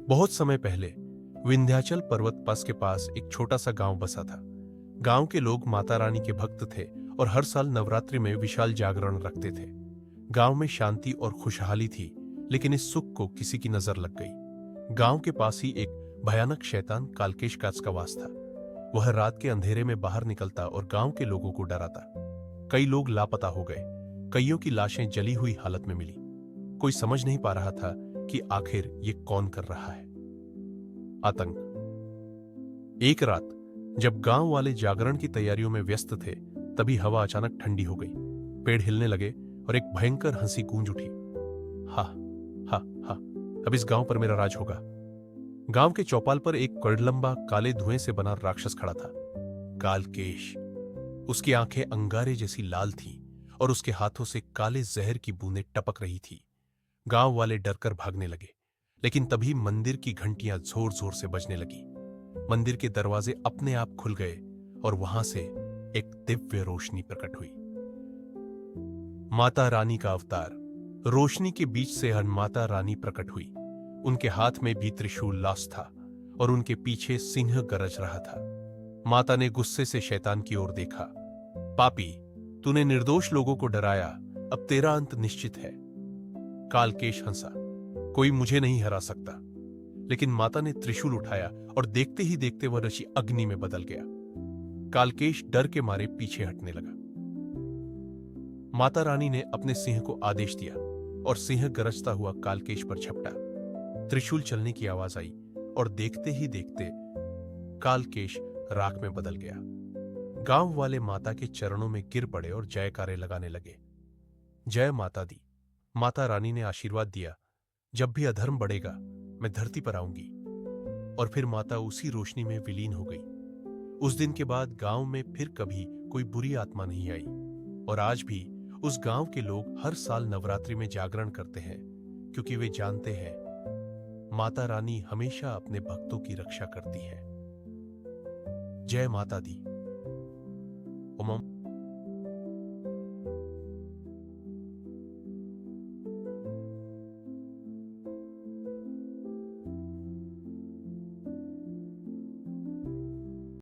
बहुत समय पहले विंध्याचल पर्वत पास के पास एक छोटा सा गांव बसा था। गांव के लोग माता रानी के भक्त थे और हर साल नवरात्रि में विशाल जागरण रखते थे। गांव में शांति और खुशहाली थी, लेकिन इस सुख को किसी की नजर लग गई। गांव के पास ही एक भयानक शैतान कालकेश का वास था। वह रात के अंधेरे में बाहर निकलता और गांव के लोगों को डराता। कई लोग लापता हो गए, कईयों की लाशें जली हुई हालत में मिली। कोई समझ नहीं पा रहा था कि आखिर ये कौन कर रहा है। आतंक। एक रात जब गांव वाले जागरण की तैयारियों में व्यस्त थे, तभी हवा अचानक ठंडी हो गई। पेड़ हिलने लगे और एक भयंकर हंसी गूंज उठी। हा हा हा, अब इस गांव पर मेरा राज होगा। गांव के चौपाल पर एक कड़लंबा काले धुएं से बना राक्षस खड़ा था, कालकेश। उसकी आंखें अंगारे जैसी लाल थीं और उसके हाथों से काले जहर की बूंदें टपक रही थी। गांव वाले डरकर भागने लगे, लेकिन तभी मंदिर की घंटियां जोर जोर से बजने लगी। मंदिर के दरवाजे अपने आप खुल गए और वहां से एक दिव्य रोशनी प्रकट हुई। माता रानी का अवतार। रोशनी के बीच से माता रानी प्रकट हुई। उनके हाथ में भी त्रिशूल लाश था और उनके पीछे सिंह गरज रहा था। माता ने गुस्से से शैतान की ओर देखा। पापी, तूने निर्दोष लोगों को डराया, अब तेरा अंत निश्चित है। कालकेश हंसा, कोई मुझे नहीं हरा सकता। लेकिन माता ने त्रिशूल उठाया और देखते ही देखते वह ऋषि अग्नि में बदल गया। कालकेश डर के मारे पीछे हटने लगा। माता रानी ने अपने सिंह को आदेश दिया और सिंह गरजता हुआ कालकेश पर झपटा। त्रिशूल चलने की आवाज आई और देखते ही देखते कालकेश राख में बदल गया। गांव वाले माता के चरणों में गिर पड़े और जयकारे लगाने लगे। जय माता दी। माता रानी ने आशीर्वाद दिया, जब भी अधर्म बढ़ेगा मैं धरती पर आऊंगी। और फिर माता उसी रोशनी में विलीन हो गई। उस दिन के बाद गांव में फिर कभी कोई बुरी आत्मा नहीं आई। और आज भी उस गांव के लोग हर साल नवरात्रि में जागरण करते हैं, क्योंकि वे जानते हैं माता रानी हमेशा अपने भक्तों की रक्षा करती है। जय माता दी। ओम।